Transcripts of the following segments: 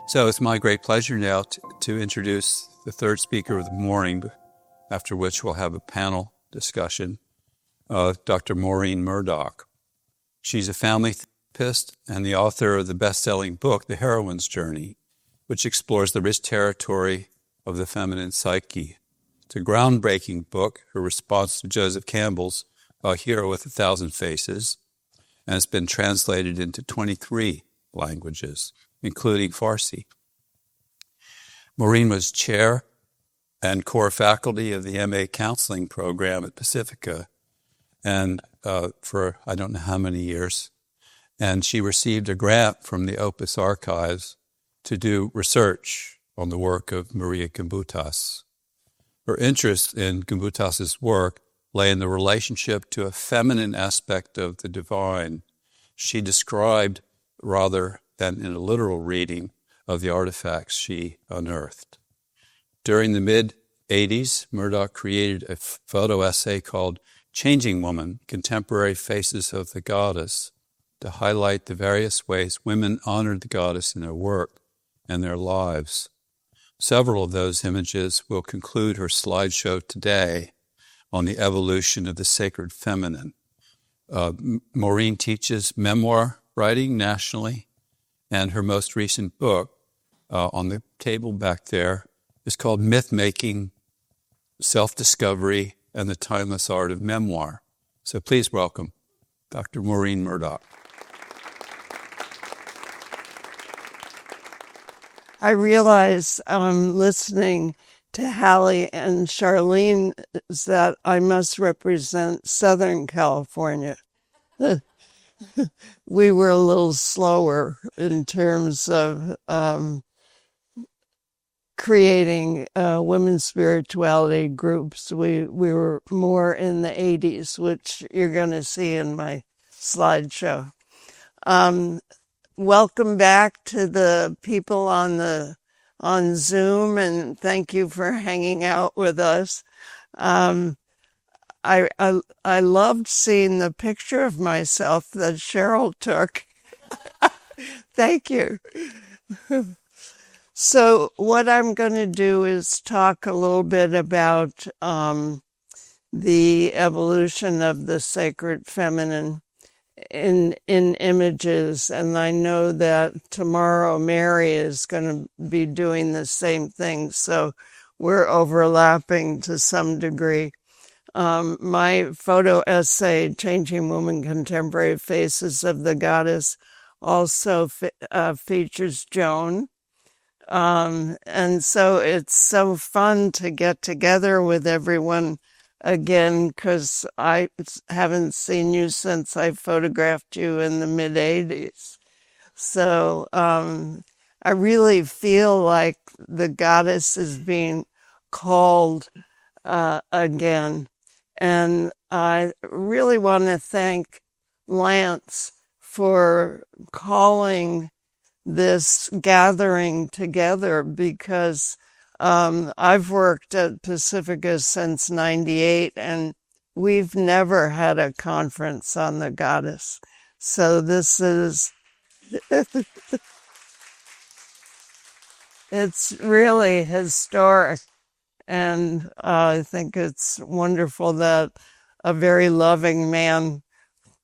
So it's my great pleasure now to introduce the third speaker of the morning, after which we'll have a panel discussion, Dr. Maureen Murdock. She's a family therapist and the author of the best-selling book, The Heroine's Journey, which explores the rich territory of the feminine psyche. It's a groundbreaking book, her response to Joseph Campbell's A Hero with 1,000 Faces, and it's been translated into 23 languages, including Farsi. Maureen was chair and core faculty of the MA counseling program at Pacifica, and for I don't know how many years. And she received a grant from the OPUS archives to do research on the work of Maria Gimbutas. Her interest in Gimbutas's work lay in the relationship to a feminine aspect of the divine. She described, rather than in a literal reading, of the artifacts she unearthed. During the mid-'80s, Murdock created a photo essay called Changing Woman, Contemporary Faces of the Goddess, to highlight the various ways women honored the goddess in their work and their lives. Several of those images will conclude her slideshow today on the evolution of the sacred feminine. Maureen teaches memoir writing nationally, and her most recent book, on the table back there, is called Myth-Making, Self-Discovery, and the Timeless Art of Memoir. So please welcome Dr. Maureen Murdock. I realize listening to Hallie and Charlene is that I must represent Southern California. We were a little slower in terms of creating women's spirituality groups. We were more in the 80s, which you're going to see in my slideshow. Welcome back to the people on Zoom, and thank you for hanging out with us. I loved seeing the picture of myself that Cheryl took. Thank you. So what I'm going to do is talk a little bit about the evolution of the sacred feminine in images, and I know that tomorrow Mary is going to be doing the same thing, so we're overlapping to some degree. My photo essay, Changing Woman, Contemporary Faces of the Goddess, also features Joan. And so it's so fun to get together with everyone again, because I haven't seen you since I photographed you in the mid-'80s. So I really feel like the goddess is being called again. And I really want to thank Lance for calling this gathering together, because I've worked at Pacifica since '98, and we've never had a conference on the goddess. So this is, it's really historic. And I think it's wonderful that a very loving man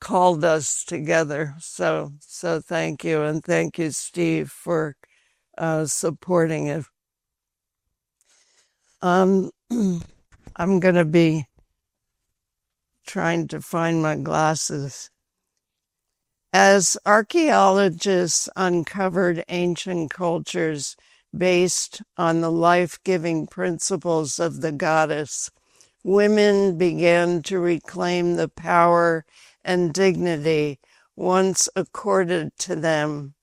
called us together. So thank you. And thank you, Steve, for supporting it. I'm going to be trying to find my glasses. As archaeologists uncovered ancient cultures based on the life-giving principles of the goddess, women began to reclaim the power and dignity once accorded to them,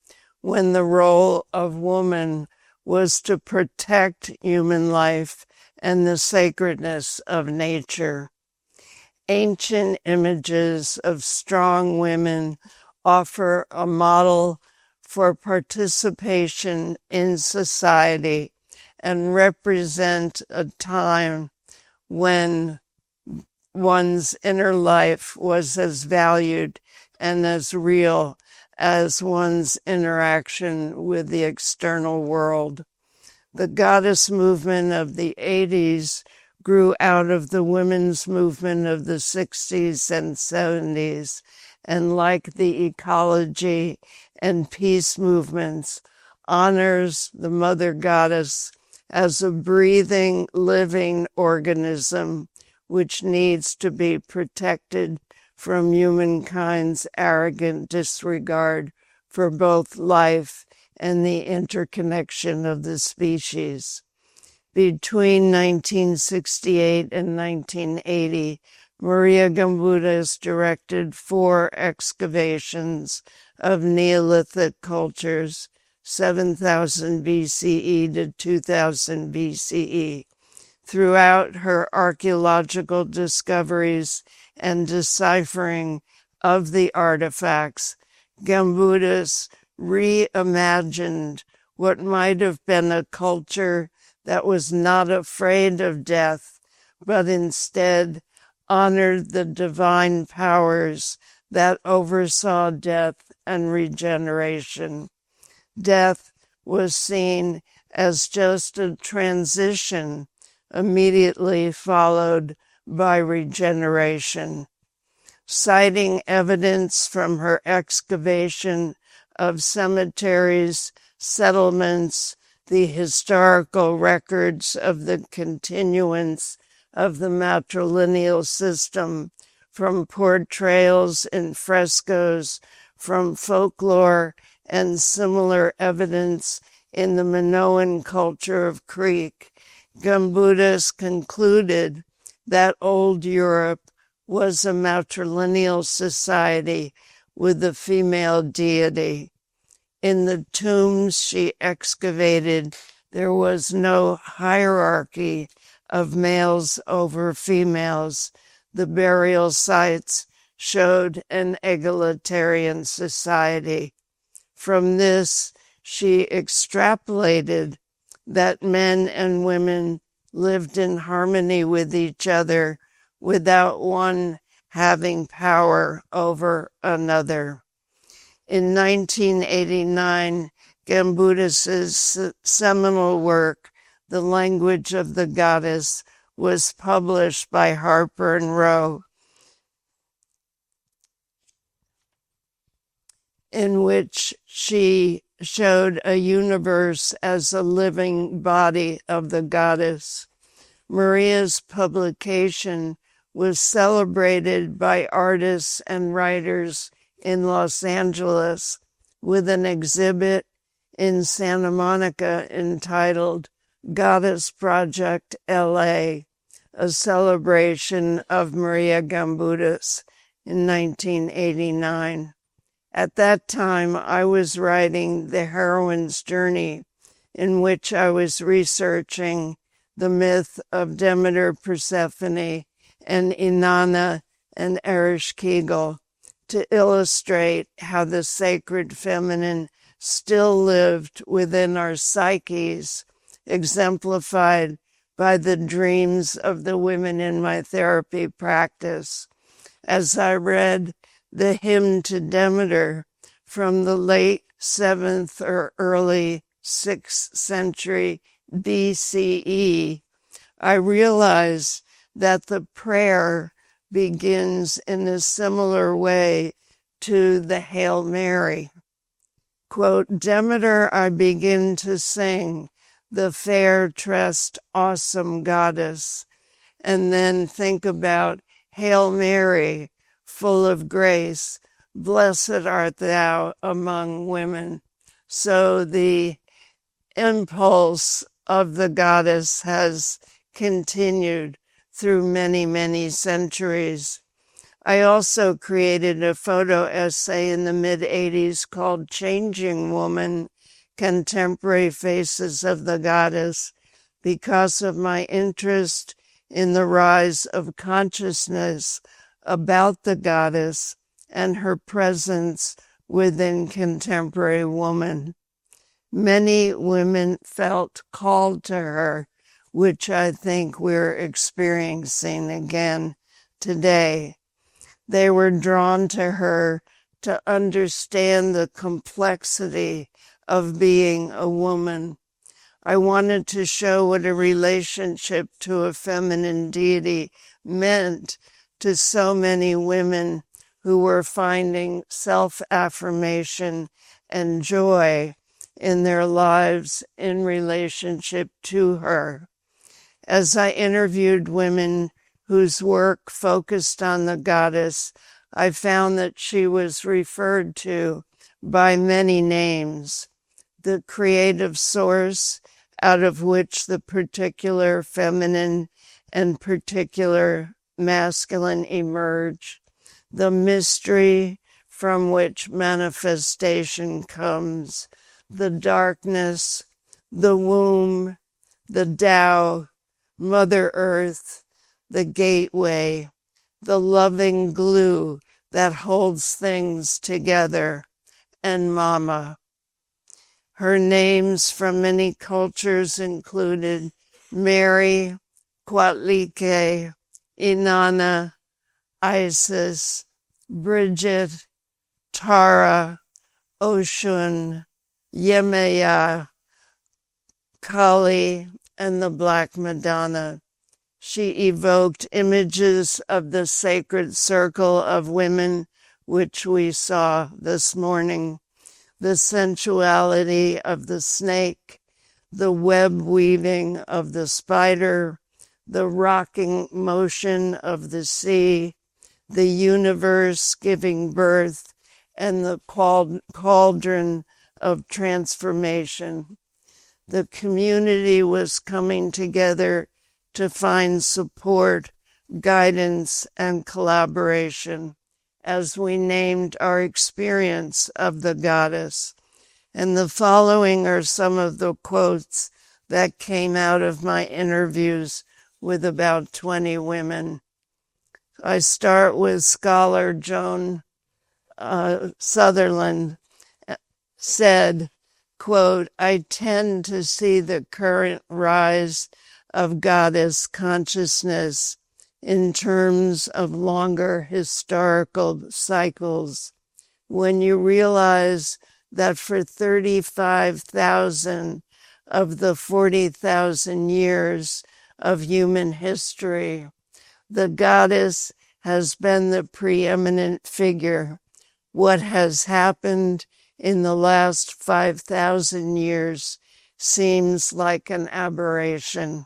when the role of woman was to protect human life and the sacredness of nature. Ancient images of strong women offer a model for participation in society and represent a time when one's inner life was as valued and as real as one's interaction with the external world. The goddess movement of the 80s grew out of the women's movement of the 60s and 70s, and like the ecology and peace movements, honors the mother goddess as a breathing, living organism which needs to be protected from humankind's arrogant disregard for both life and the interconnection of the species. Between 1968 and 1980, Maria Gamboudas directed 4 excavations of Neolithic cultures, 7000 BCE to 2000 BCE. Throughout her archaeological discoveries and deciphering of the artifacts, Gamboudas reimagined what might have been a culture that was not afraid of death, but instead honored the divine powers that oversaw death and regeneration. Death was seen as just a transition immediately followed by regeneration. Citing evidence from her excavation of cemeteries, settlements, the historical records of the continuance of the matrilineal system, from portrayals in frescoes, from folklore and similar evidence in the Minoan culture of Crete, Gamboudas concluded that old Europe was a matrilineal society with a female deity. In the tombs she excavated, there was no hierarchy of males over females. The burial sites showed an egalitarian society. From this, she extrapolated that men and women lived in harmony with each other without one having power over another. In 1989, Gamboudas' seminal work, The Language of the Goddess, was published by Harper and Row, in which she showed a universe as a living body of the goddess. Maria's publication was celebrated by artists and writers in Los Angeles with an exhibit in Santa Monica entitled Goddess Project LA, a celebration of Maria Gamboudas in 1989. At that time, I was writing The Heroine's Journey, in which I was researching the myth of Demeter, Persephone, and Inanna and Ereshkigal to illustrate how the sacred feminine still lived within our psyches, exemplified by the dreams of the women in my therapy practice. As I read the hymn to Demeter from the late 7th or early 6th century BCE, I realized that the prayer begins in a similar way to the Hail Mary. Quote, Demeter I begin to sing, the fair-tressed, awesome goddess, and then think about Hail Mary, full of grace, blessed art thou among women. So the impulse of the goddess has continued through many, many centuries. I also created a photo essay in the mid-'80s called Changing Woman, Contemporary Faces of the Goddess, because of my interest in the rise of consciousness about the goddess and her presence within contemporary woman. Many women felt called to her, which I think we're experiencing again today. They were drawn to her to understand the complexity of being a woman. I wanted to show what a relationship to a feminine deity meant to so many women who were finding self-affirmation and joy in their lives in relationship to her. As I interviewed women whose work focused on the goddess, I found that she was referred to by many names. The creative source out of which the particular feminine and particular masculine emerge, the mystery from which manifestation comes, the darkness, the womb, the Tao, Mother Earth, the gateway, the loving glue that holds things together, and Mama. Her names from many cultures included Mary, Coatlicue, Inanna, Isis, Bridget, Tara, Oshun, Yemaya, Kali, and the Black Madonna. She evoked images of the sacred circle of women, which we saw this morning, the sensuality of the snake, the web weaving of the spider, the rocking motion of the sea, the universe giving birth, and the cauldron of transformation. The community was coming together to find support, guidance, and collaboration as we named our experience of the goddess. And the following are some of the quotes that came out of my interviews with about 20 women. I start with scholar Joan Sutherland said, quote, "I tend to see the current rise of goddess consciousness in terms of longer historical cycles. When you realize that for 35,000 of the 40,000 years of human history, the goddess has been the preeminent figure. What has happened in the last 5,000 years seems like an aberration.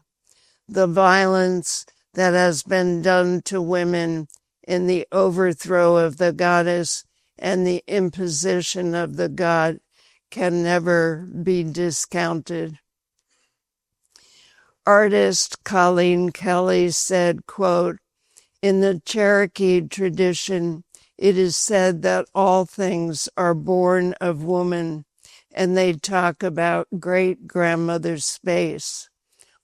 The violence that has been done to women in the overthrow of the goddess and the imposition of the god can never be discounted." Artist Colleen Kelly said, quote, "In the Cherokee tradition, it is said that all things are born of woman, and they talk about great-grandmother space.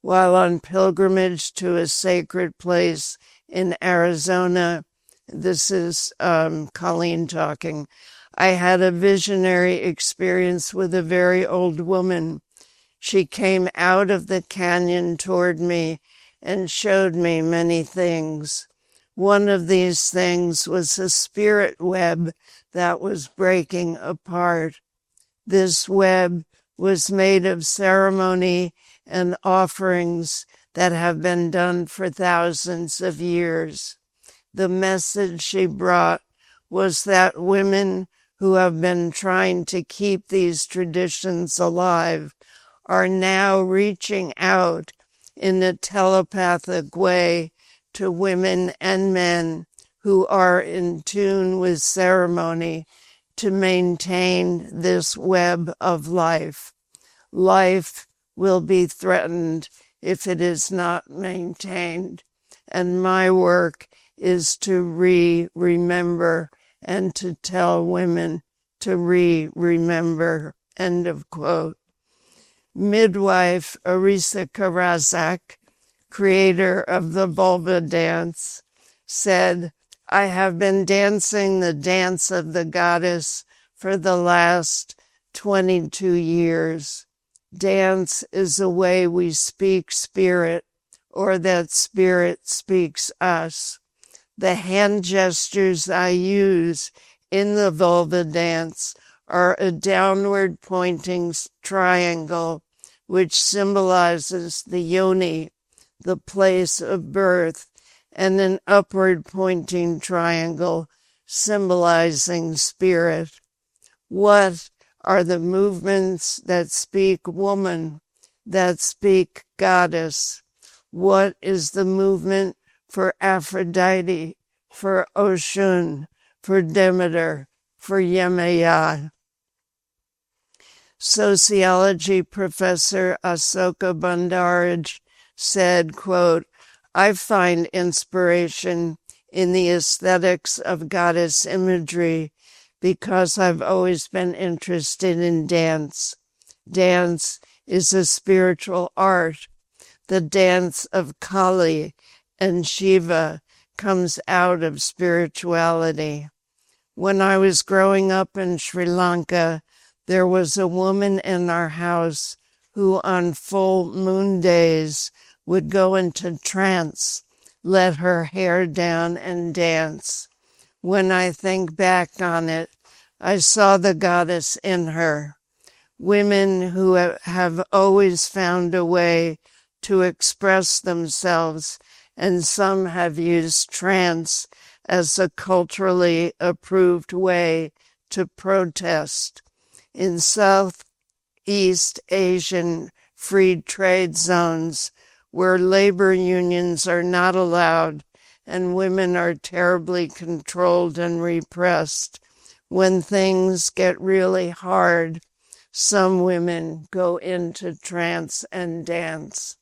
While on pilgrimage to a sacred place in Arizona," this is Colleen talking, "I had a visionary experience with a very old woman. She came out of the canyon toward me and showed me many things. One of these things was a spirit web that was breaking apart. This web was made of ceremony and offerings that have been done for thousands of years. The message she brought was that women who have been trying to keep these traditions alive are now reaching out in a telepathic way to women and men who are in tune with ceremony to maintain this web of life. Life will be threatened if it is not maintained. And my work is to remember and to tell women to remember." End of quote. Midwife Arisa Karazak, creator of the Vulva dance, said, "I have been dancing the dance of the goddess for the last 22 years. Dance is a way we speak spirit, or that spirit speaks us. The hand gestures I use in the vulva dance are a downward pointing triangle, which symbolizes the yoni, the place of birth, and an upward pointing triangle symbolizing spirit. What are the movements that speak woman, that speak goddess? What is the movement for Aphrodite, for Oshun, for Demeter, for Yemaya? Sociology professor Asoka Bandaraj said, quote, I find inspiration in the aesthetics of goddess imagery because I've always been interested in dance. Dance is a spiritual art. The dance of Kali and Shiva comes out of spirituality. When I was growing up in Sri Lanka, there was a woman in our house who on full moon days would go into trance, let her hair down and dance. When I think back on it, I saw the goddess in her. Women who have always found a way to express themselves, and some have used trance as a culturally approved way to protest. In Southeast Asian free trade zones, where labor unions are not allowed and women are terribly controlled and repressed, when things get really hard, some women go into trance and dance.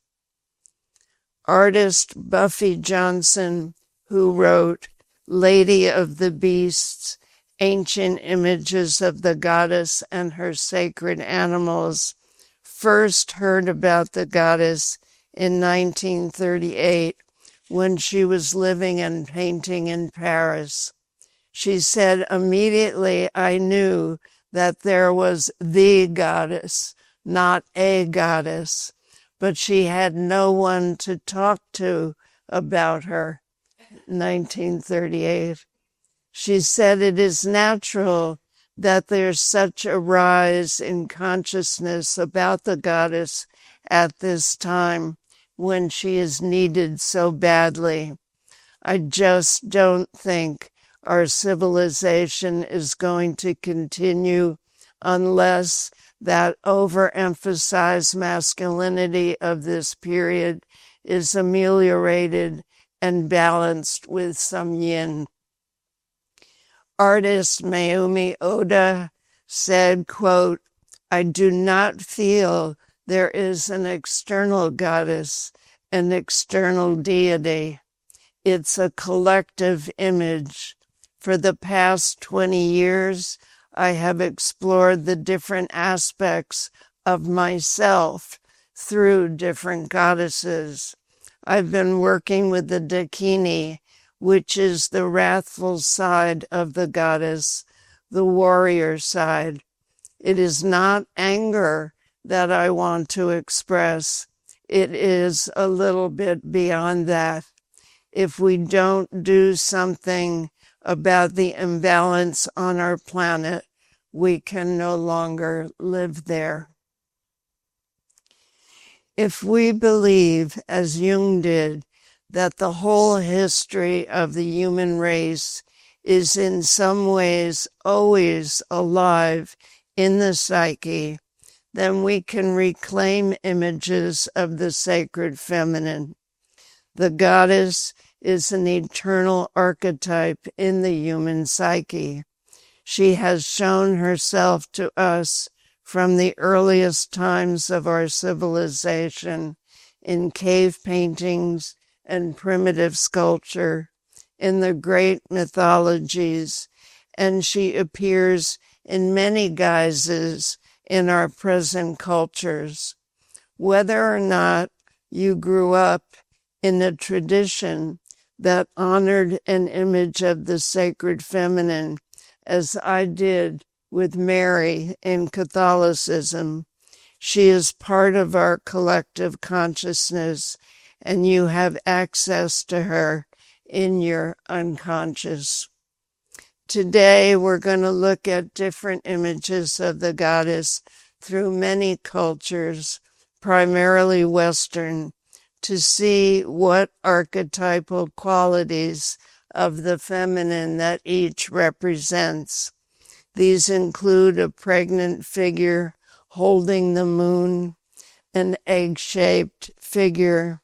Artist Buffy Johnson, who wrote Lady of the Beasts, Ancient Images of the Goddess and Her Sacred Animals, first heard about the goddess in 1938 when she was living and painting in Paris. She said, immediately I knew that there was the goddess, not a goddess, but she had no one to talk to about her. 1938. She said it is natural that there's such a rise in consciousness about the goddess at this time when she is needed so badly. I just don't think our civilization is going to continue unless that overemphasized masculinity of this period is ameliorated and balanced with some yin. Artist Mayumi Oda said, quote, I do not feel there is an external goddess, an external deity. It's a collective image. For the past 20 years, I have explored the different aspects of myself through different goddesses. I've been working with the Dakini, which is the wrathful side of the goddess, the warrior side. It is not anger that I want to express. It is a little bit beyond that. If we don't do something about the imbalance on our planet, we can no longer live there. If we believe, as Jung did, that the whole history of the human race is in some ways always alive in the psyche, then we can reclaim images of the sacred feminine. The goddess is an eternal archetype in the human psyche. She has shown herself to us from the earliest times of our civilization in cave paintings and primitive sculpture, in the great mythologies, and she appears in many guises in our present cultures. Whether or not you grew up in a tradition that honored an image of the sacred feminine, as I did with Mary in Catholicism, she is part of our collective consciousness, and you have access to her in your unconscious. Today, we're going to look at different images of the goddess through many cultures, primarily Western, to see what archetypal qualities of the feminine that each represents. These include a pregnant figure holding the moon, an egg-shaped figure,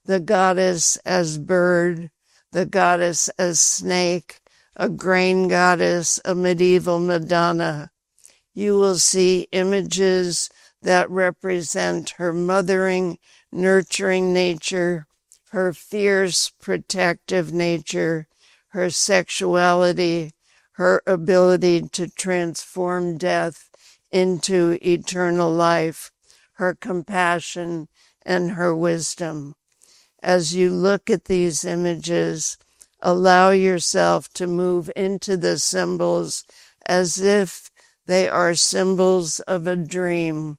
the goddess as bird, the goddess as snake, a grain goddess, a medieval Madonna. You will see images that represent her mothering, nurturing nature, her fierce, protective nature, her sexuality, her ability to transform death into eternal life, her compassion, and her wisdom. As you look at these images, allow yourself to move into the symbols as if they are symbols of a dream,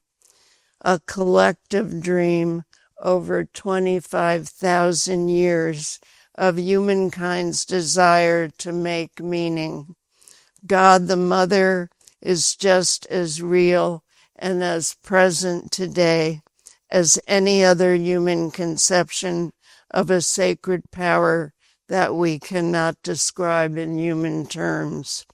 a collective dream over 25,000 years of humankind's desire to make meaning. God the Mother is just as real and as present today as any other human conception of a sacred power that we cannot describe in human terms.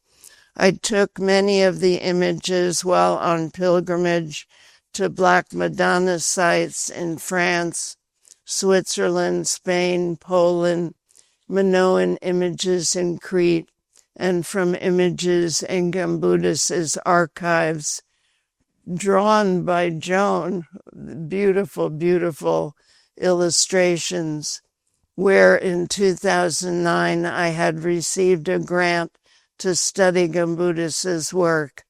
I took many of the images while on pilgrimage to Black Madonna sites in France, Switzerland, Spain, Poland, Minoan images in Crete, and from images in Gambudis's archives, drawn by Joan, beautiful, beautiful illustrations, where in 2009 I had received a grant to study Gambudis's work.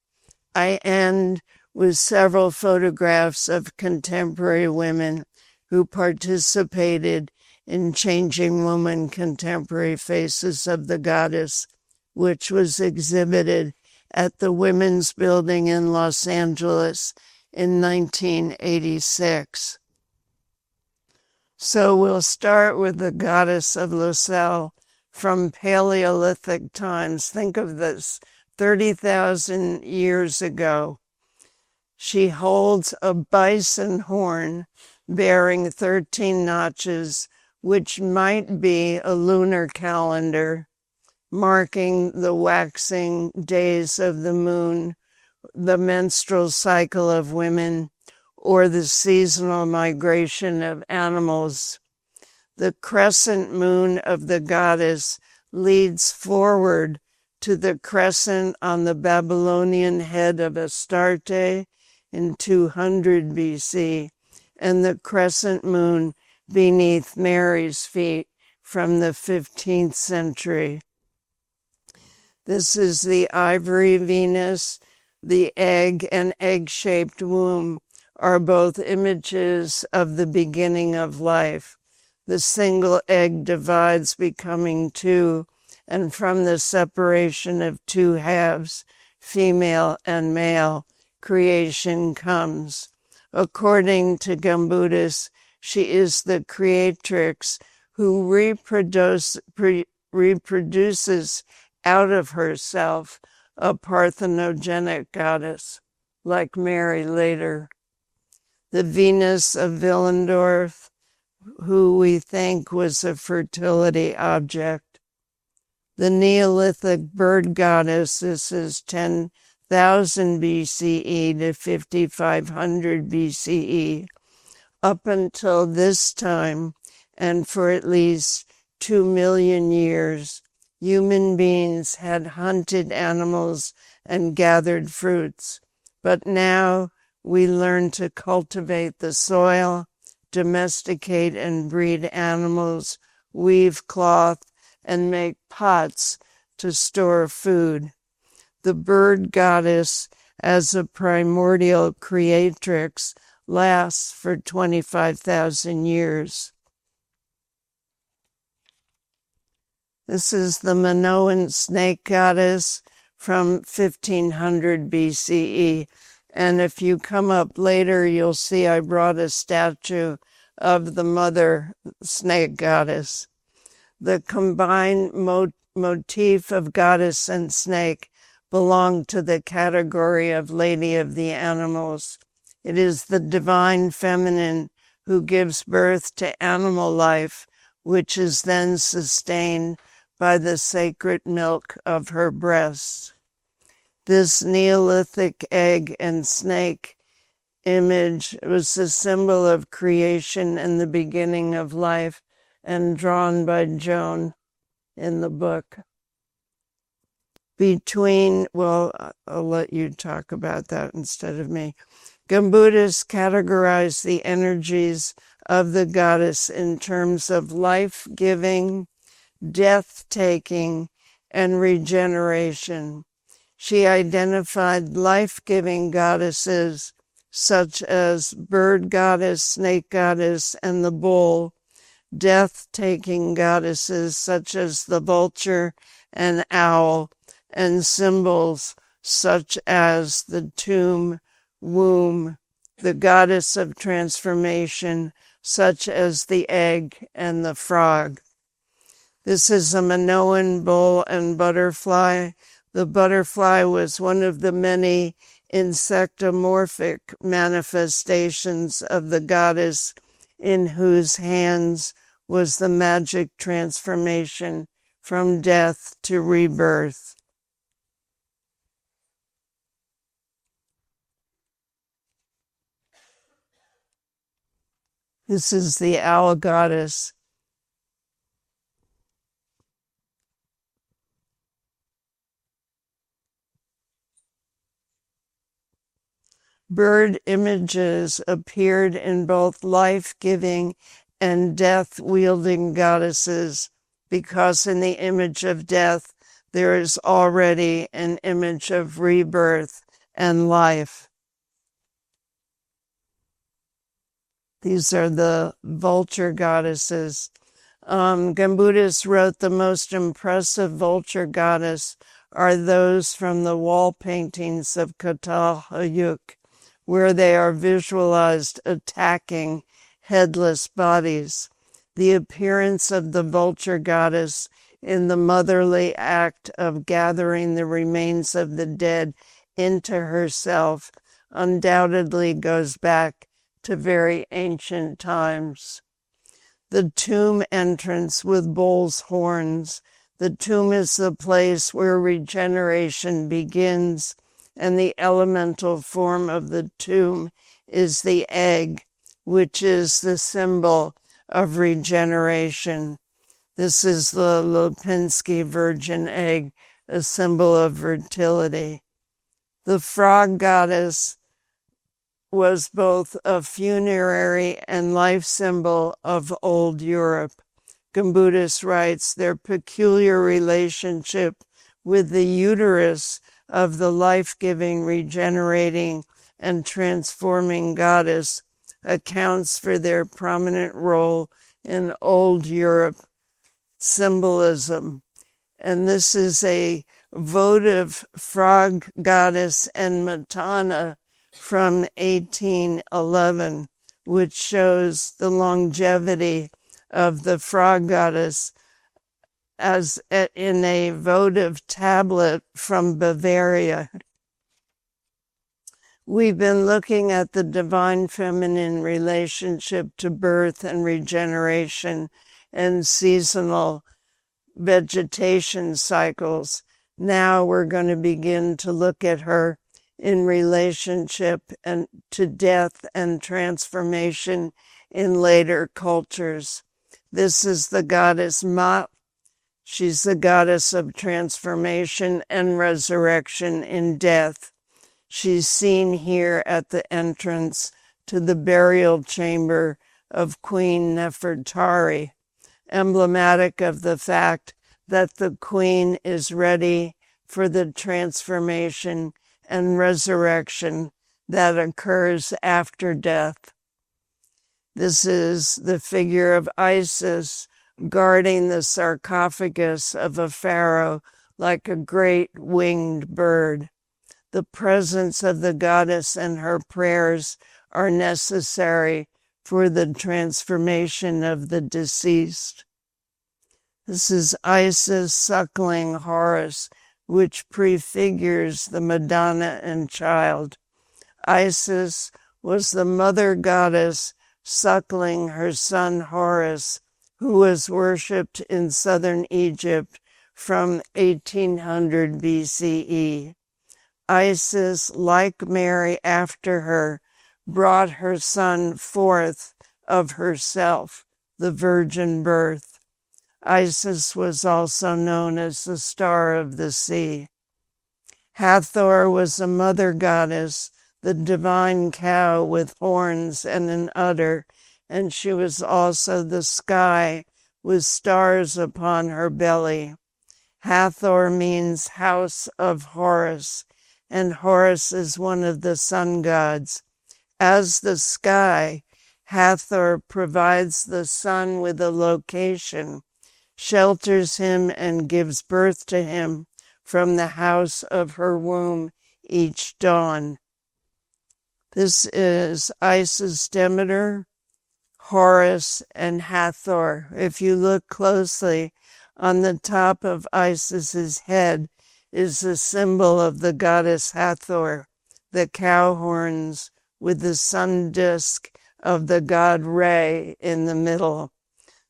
I end with several photographs of contemporary women who participated in Changing Woman Contemporary Faces of the Goddess, which was exhibited at the Women's Building in Los Angeles in 1986. So we'll start with the goddess of Lucelle from Paleolithic times. Think of this, 30,000 years ago. She holds a bison horn bearing 13 notches, which might be a lunar calendar, marking the waxing days of the moon, the menstrual cycle of women, or the seasonal migration of animals. The crescent moon of the goddess leads forward to the crescent on the Babylonian head of Astarte in 200 BC, and the crescent moon beneath Mary's feet from the 15th century. This is the ivory Venus. The egg and egg-shaped womb are both images of the beginning of life. The single egg divides, becoming two, and from the separation of two halves, female and male, creation comes. According to Gambudis, she is the creatrix who reproduces out of herself, a parthenogenic goddess, like Mary later. The Venus of Willendorf, who we think was a fertility object. The Neolithic bird goddess, this is 10,000 BCE to 5,500 BCE. Up until this time, and for at least 2 million years, human beings had hunted animals and gathered fruits. But now we learn to cultivate the soil, domesticate and breed animals, weave cloth, and make pots to store food. The bird goddess, as a primordial creatrix, lasts for 25,000 years. This is the Minoan snake goddess from 1500 BCE. And if you come up later, you'll see I brought a statue of the mother snake goddess. The combined motif of goddess and snake belong to the category of lady of the animals. It is the divine feminine who gives birth to animal life, which is then sustained by the sacred milk of her breasts. This Neolithic egg and snake image was the symbol of creation and the beginning of life, and drawn by Joan in the book. I'll let you talk about that instead of me. Buddhists categorize the energies of the goddess in terms of life-giving, death-taking, and regeneration. She identified life-giving goddesses such as bird goddess, snake goddess, and the bull, death-taking goddesses such as the vulture and owl, and symbols such as the tomb, womb, the goddess of transformation such as the egg and the frog. This is a Minoan bull and butterfly. The butterfly was one of the many insectomorphic manifestations of the goddess in whose hands was the magic transformation from death to rebirth. This is the owl goddess. Bird images appeared in both life-giving and death-wielding goddesses, because in the image of death there is already an image of rebirth and life. These are the vulture goddesses. Gambudis wrote the most impressive vulture goddess are those from the wall paintings of Catalhayuk, where they are visualized attacking headless bodies. The appearance of the vulture goddess in the motherly act of gathering the remains of the dead into herself undoubtedly goes back to very ancient times. The tomb entrance with bull's horns. The tomb is the place where regeneration begins, and the elemental form of the tomb is the egg, which is the symbol of regeneration. This is the Lipinski virgin egg, a symbol of fertility. The frog goddess was both a funerary and life symbol of old Europe. Gambudis writes, their peculiar relationship with the uterus of the life-giving, regenerating, and transforming goddess accounts for their prominent role in old Europe symbolism. And this is a votive frog goddess and Matana from 1811, which shows the longevity of the frog goddess as in a votive tablet from Bavaria. We've been looking at the divine feminine relationship to birth and regeneration and seasonal vegetation cycles. Now we're going to begin to look at her in relationship and to death and transformation in later cultures. This is the goddess Ma. She's the goddess of transformation and resurrection in death. She's seen here at the entrance to the burial chamber of Queen Nefertari, emblematic of the fact that the queen is ready for the transformation and resurrection that occurs after death. This is the figure of Isis guarding the sarcophagus of a pharaoh like a great winged bird. The presence of the goddess and her prayers are necessary for the transformation of the deceased. This is Isis suckling Horus, which prefigures the Madonna and child. Isis was the mother goddess suckling her son Horus, who was worshipped in southern Egypt from 1800 BCE. Isis, like Mary after her, brought her son forth of herself, the virgin birth. Isis was also known as the Star of the Sea. Hathor was a mother goddess, the divine cow with horns and an udder, and she was also the sky with stars upon her belly. Hathor means house of Horus, and Horus is one of the sun gods. As the sky, Hathor provides the sun with a location, shelters him and gives birth to him from the house of her womb each dawn. This is Isis, Demeter, Horus, and Hathor. If you look closely, on the top of Isis's head is the symbol of the goddess Hathor, the cow horns with the sun disk of the god Re in the middle.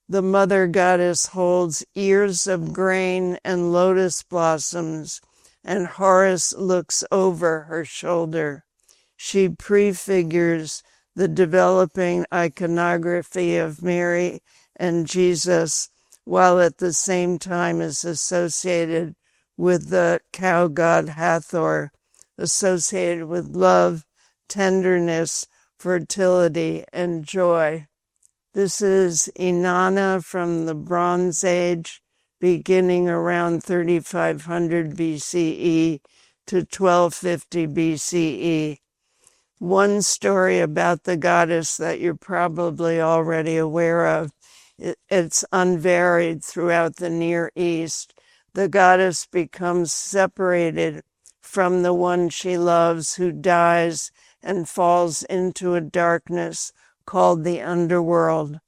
The mother goddess holds ears of grain and lotus blossoms, and Horus looks over her shoulder. She prefigures the developing iconography of Mary and Jesus, while at the same time is associated with the cow god Hathor, associated with love, tenderness, fertility, and joy. This is Inanna from the Bronze Age, beginning around 3500 BCE to 1250 BCE. One story about the goddess that you're probably already aware of. It's unvaried throughout the Near East. The goddess becomes separated from the one she loves, who dies and falls into a darkness called the underworld.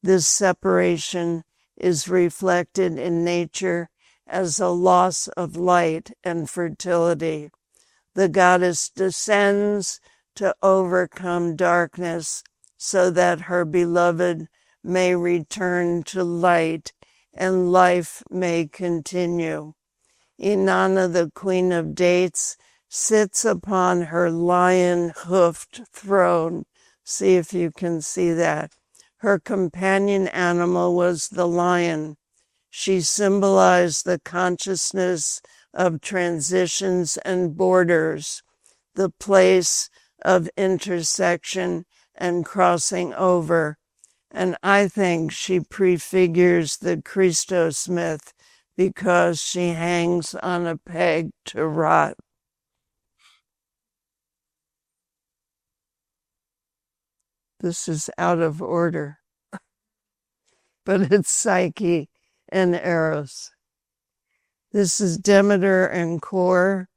This separation is reflected in nature as a loss of light and fertility. The goddess descends to overcome darkness so that her beloved may return to light and life may continue. Inanna, the queen of dates, sits upon her lion-hoofed throne. See if you can see that. Her companion animal was the lion. She symbolized the consciousness of transitions and borders, the place of intersection and crossing over. And I think she prefigures the Christos myth because she hangs on a peg to rot. This is out of order, but it's Psyche and Eros. This is Demeter and Kor.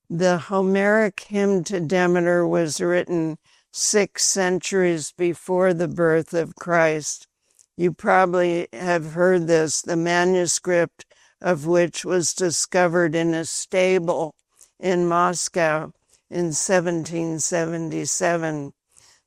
The Homeric hymn to Demeter was written 6 centuries before the birth of Christ. You probably have heard this, the manuscript of which was discovered in a stable in Moscow in 1777.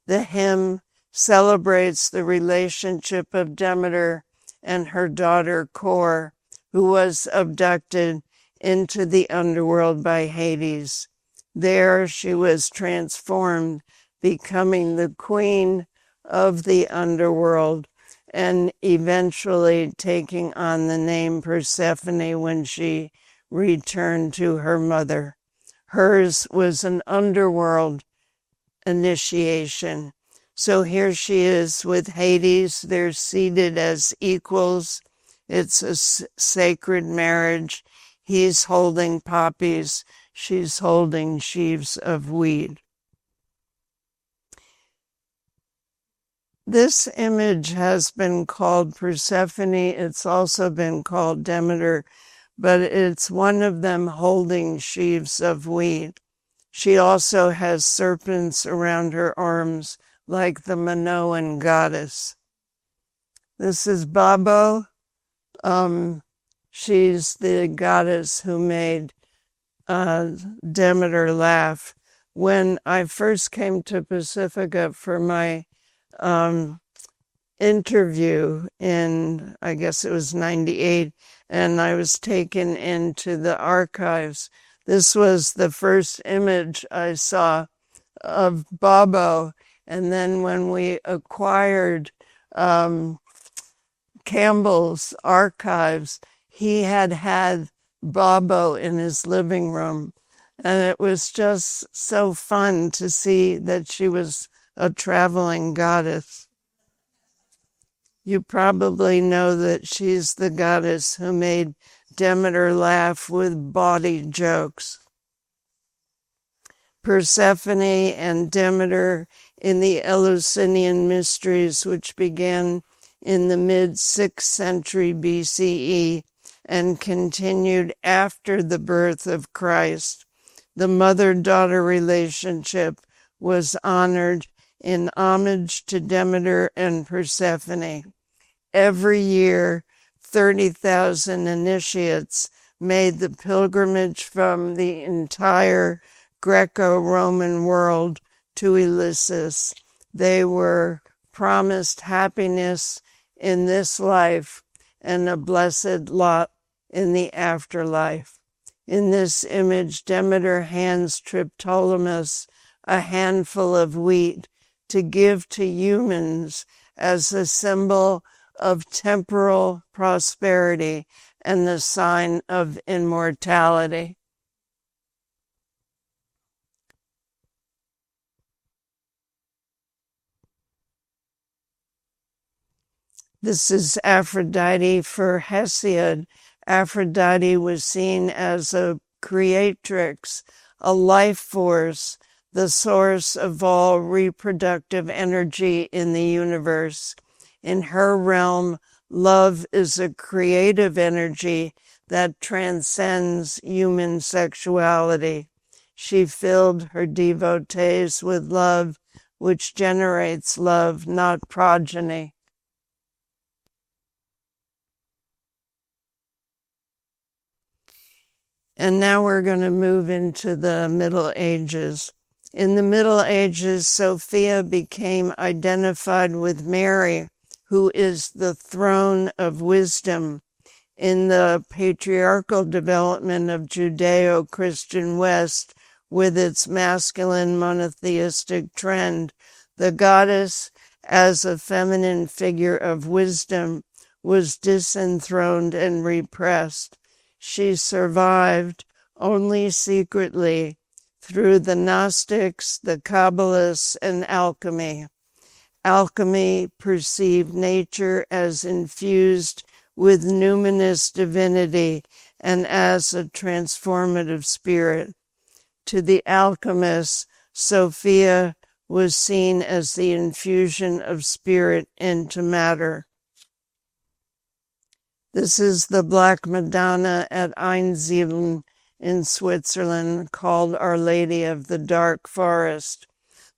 The hymn celebrates the relationship of Demeter and her daughter Kor, who was abducted into the underworld by Hades. There she was transformed, becoming the queen of the underworld and eventually taking on the name Persephone when she returned to her mother. Hers was an underworld initiation. So here she is with Hades. They're seated as equals. It's a sacred marriage. He's holding poppies. She's holding sheaves of wheat. This image has been called Persephone. It's also been called Demeter, but it's one of them holding sheaves of wheat. She also has serpents around her arms, like the Minoan goddess. This is Babo, She's the goddess who made Demeter laugh. When I first came to Pacifica for my interview in, I guess it was 98, and I was taken into the archives, this was the first image I saw of Bobo. And then when we acquired Campbell's archives, he had Bobo in his living room. And it was just so fun to see that she was a traveling goddess. You probably know that she's the goddess who made Demeter laugh with bawdy jokes. Persephone and Demeter in the Eleusinian mysteries, which began in the mid-6th century BCE and continued after the birth of Christ. The mother-daughter relationship was honored in homage to Demeter and Persephone. Every year, 30,000 initiates made the pilgrimage from the entire Greco-Roman world to Eleusis. They were promised happiness in this life and a blessed lot in the afterlife. In this image, Demeter hands Triptolemus a handful of wheat to give to humans as a symbol of temporal prosperity and the sign of immortality. This is Aphrodite for Hesiod. Aphrodite was seen as a creatrix, a life force, the source of all reproductive energy in the universe. In her realm, love is a creative energy that transcends human sexuality. She filled her devotees with love, which generates love, not progeny. And now we're going to move into the Middle Ages. In the Middle Ages, Sophia became identified with Mary, who is the throne of wisdom. In the patriarchal development of Judeo-Christian West, with its masculine monotheistic trend, the goddess, as a feminine figure of wisdom, was disenthroned and repressed. She survived only secretly through the Gnostics, the Kabbalists, and alchemy. Alchemy perceived nature as infused with numinous divinity and as a transformative spirit. To the alchemists, Sophia was seen as the infusion of spirit into matter. This is the Black Madonna at Einsiedeln in Switzerland, called Our Lady of the Dark Forest.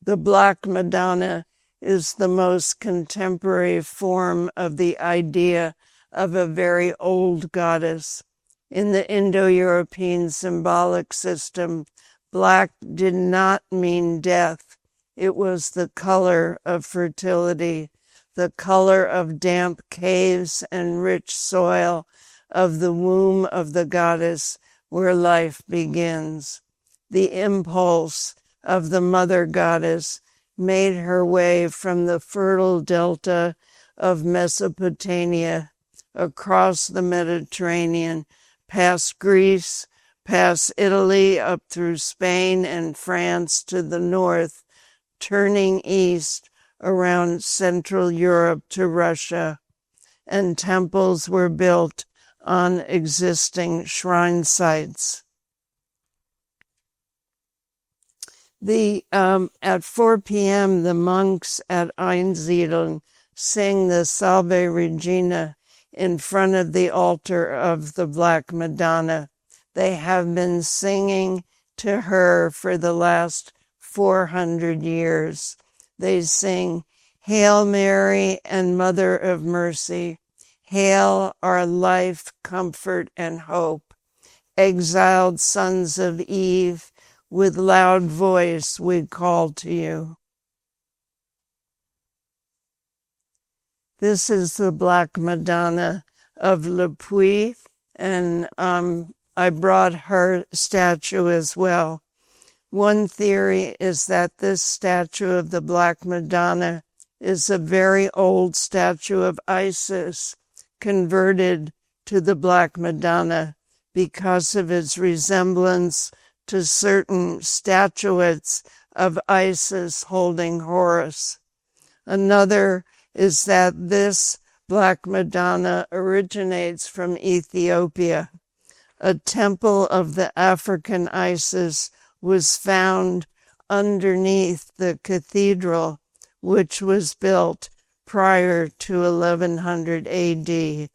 The Black Madonna is the most contemporary form of the idea of a very old goddess. In the Indo-European symbolic system, black did not mean death. It was the color of fertility, the color of damp caves and rich soil of the womb of the goddess where life begins. The impulse of the mother goddess made her way from the fertile delta of Mesopotamia across the Mediterranean, past Greece, past Italy, up through Spain and France to the north, turning east around Central Europe to Russia, and temples were built on existing shrine sites. At 4 p.m., the monks at Einsiedeln sing the Salve Regina in front of the altar of the Black Madonna. They have been singing to her for the last 400 years. They sing, Hail Mary and Mother of Mercy, Hail our life, comfort, and hope. Exiled sons of Eve, with loud voice we call to you. This is the Black Madonna of Le Puy, and I brought her statue as well. One theory is that this statue of the Black Madonna is a very old statue of Isis, converted to the Black Madonna because of its resemblance to certain statuettes of Isis holding Horus. Another is that this Black Madonna originates from Ethiopia. A temple of the African Isis was found underneath the cathedral, which was built prior to 1100 AD.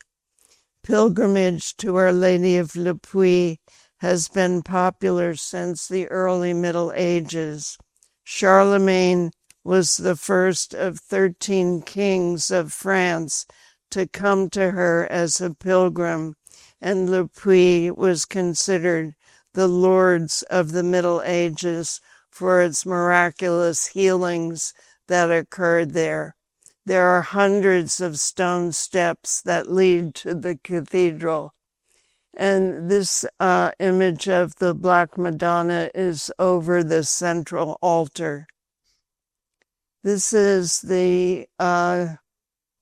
Pilgrimage to Our Lady of Le Puy has been popular since the early Middle Ages. Charlemagne was the first of 13 kings of France to come to her as a pilgrim, and Le Puy was considered the Lourdes of the Middle Ages for its miraculous healings that occurred there. There are hundreds of stone steps that lead to the cathedral. And this image of the Black Madonna is over the central altar. This is the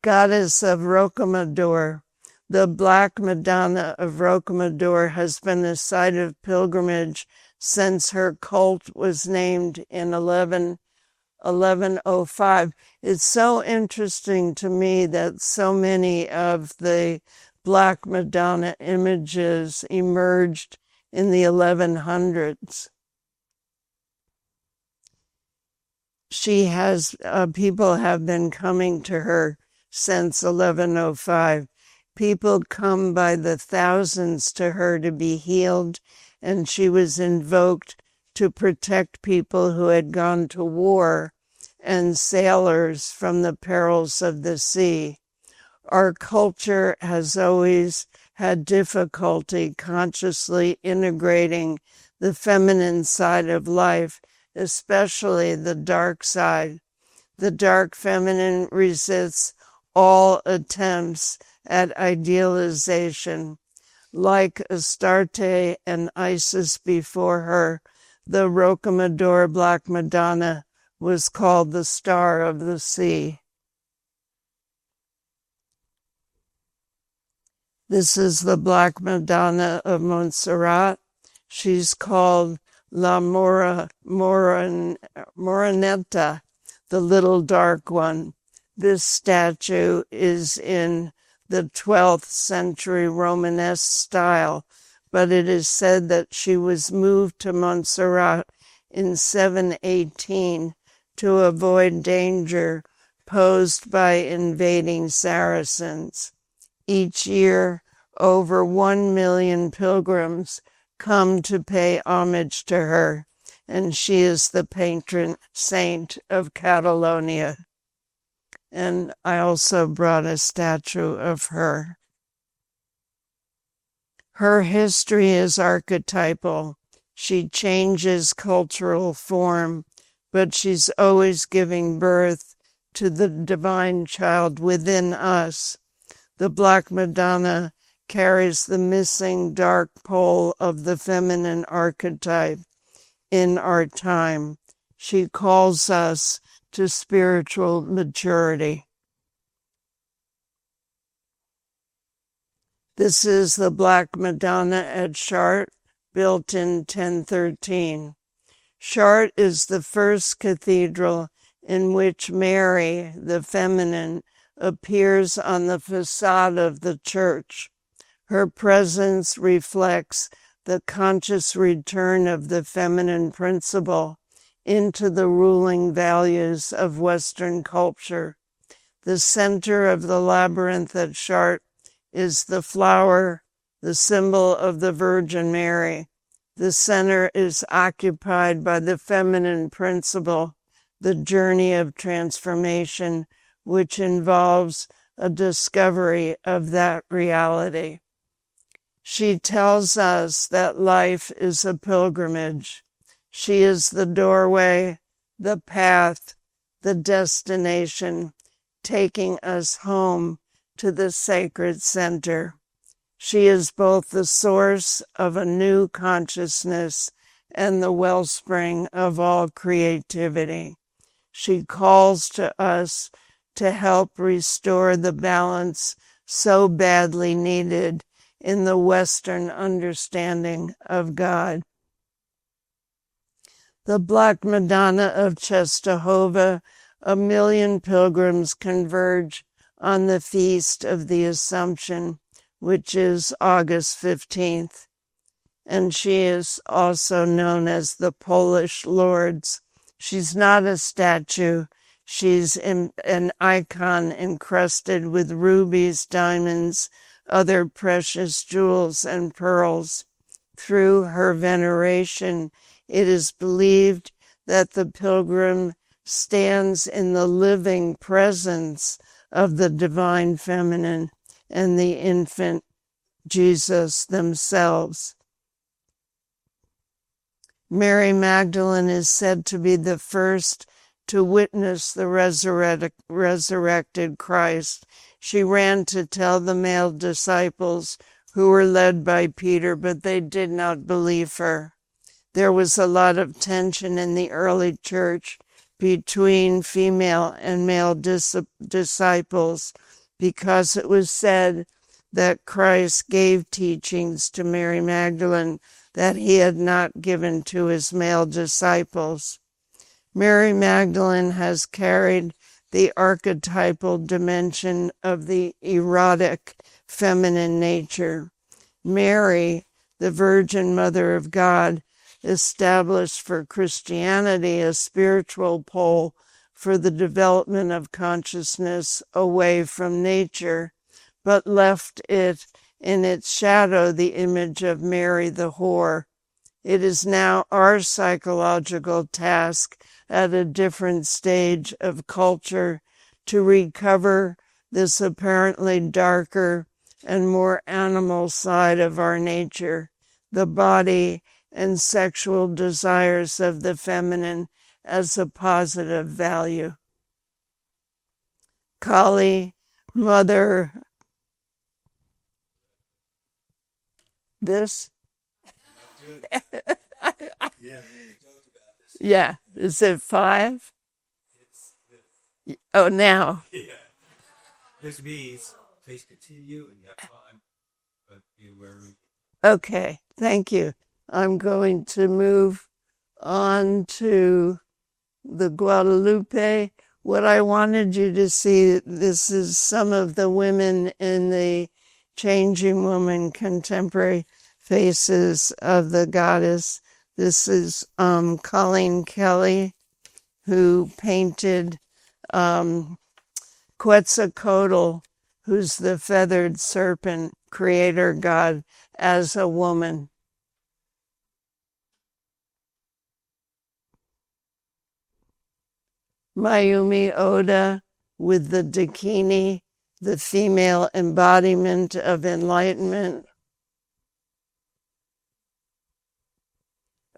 goddess of Rocamadour. The Black Madonna of Rocamadour has been a site of pilgrimage since her cult was named in 1105. It's so interesting to me that so many of the Black Madonna images emerged in the 1100s. She has, people have been coming to her since 1105. People come by the thousands to her to be healed, and she was invoked to protect people who had gone to war and sailors from the perils of the sea. Our culture has always had difficulty consciously integrating the feminine side of life, especially the dark side. The dark feminine resists all attempts at idealization. Like Astarte and Isis before her, the Rocamadour Black Madonna was called the Star of the Sea. This is the Black Madonna of Montserrat. She's called La Moreneta, the little dark one. This statue is in the 12th century Romanesque style, but it is said that she was moved to Montserrat in 718 to avoid danger posed by invading Saracens. Each year, over 1 million pilgrims come to pay homage to her, and she is the patron saint of Catalonia. And I also brought a statue of her. Her history is archetypal. She changes cultural form, but she's always giving birth to the divine child within us. The Black Madonna carries the missing dark pole of the feminine archetype in our time. She calls us to spiritual maturity. This is the Black Madonna at Chartres, built in 1013. Chartres is the first cathedral in which Mary, the feminine, appears on the facade of the church. Her presence reflects the conscious return of the feminine principle into the ruling values of Western culture. The center of the labyrinth at Chartres is the flower, the symbol of the Virgin Mary. The center is occupied by the feminine principle, the journey of transformation, which involves a discovery of that reality. She tells us that life is a pilgrimage. She is the doorway, the path, the destination, taking us home to the sacred center. She is both the source of a new consciousness and the wellspring of all creativity. She calls to us to help restore the balance so badly needed in the Western understanding of God. The Black Madonna of Czestochowa, 1,000,000 pilgrims converge on the Feast of the Assumption, which is August 15th. And she is also known as the Polish Lourdes. She's not a statue. She's an icon encrusted with rubies, diamonds, other precious jewels, and pearls. Through her veneration, it is believed that the pilgrim stands in the living presence of the divine feminine and the infant Jesus themselves. Mary Magdalene is said to be the first to witness the resurrected Christ. She ran to tell the male disciples who were led by Peter, but they did not believe her. There was a lot of tension in the early church between female and male disciples because it was said that Christ gave teachings to Mary Magdalene that he had not given to his male disciples. Mary Magdalene has carried the archetypal dimension of the erotic feminine nature. Mary, the Virgin Mother of God, established for Christianity a spiritual pole for the development of consciousness away from nature, but left it in its shadow the image of Mary the whore. It is now our psychological task at a different stage of culture to recover this apparently darker and more animal side of our nature, the body and sexual desires of the feminine as a positive value. Kali, Mother, this? Yeah, is it 5? Oh, now. Yeah. This means please continue and you have time. But you were. Okay, thank you. I'm going to move on to the Guadalupe. What I wanted you to see, this is some of the women in the Changing Woman contemporary faces of the goddess. This is Colleen Kelly, who painted Quetzalcoatl, who's the feathered serpent creator god, as a woman. Mayumi Oda with the Dakini, the female embodiment of enlightenment.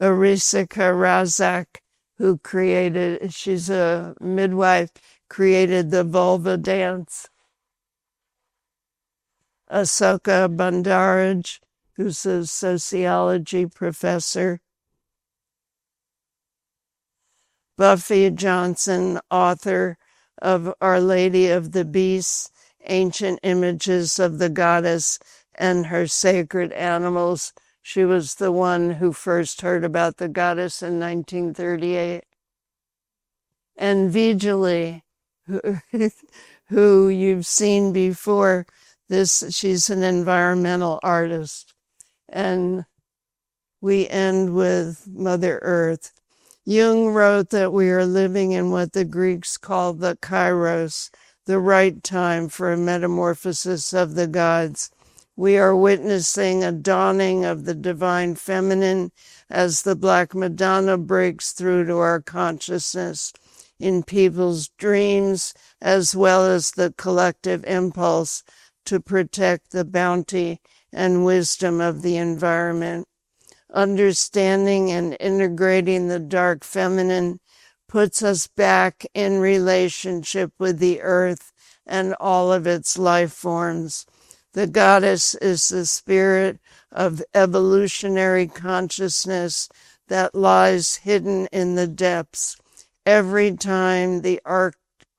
Arisika Razak, who created, she's a midwife, created the vulva dance. Asoka Bandaraj, who's a sociology professor. Buffy Johnson, author of Our Lady of the Beasts, Ancient Images of the Goddess and Her Sacred Animals. She was the one who first heard about the goddess in 1938. And Vigili, who you've seen before, she's an environmental artist. And we end with Mother Earth. Jung wrote that we are living in what the Greeks called the kairos, the right time for a metamorphosis of the gods. We are witnessing a dawning of the divine feminine as the Black Madonna breaks through to our consciousness. in people's dreams, as well as the collective impulse to protect the bounty and wisdom of the environment. Understanding and integrating the dark feminine puts us back in relationship with the earth and all of its life forms. The goddess is the spirit of evolutionary consciousness that lies hidden in the depths. Every time the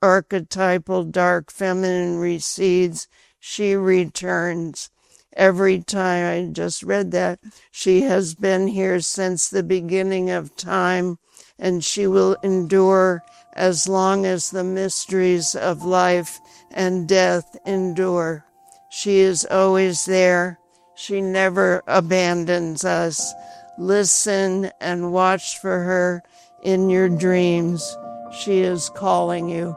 archetypal dark feminine recedes, she returns. Every time, I just read that, she has been here since the beginning of time, and she will endure as long as the mysteries of life and death endure. She is always there. She never abandons us. Listen and watch for her in your dreams. She is calling you.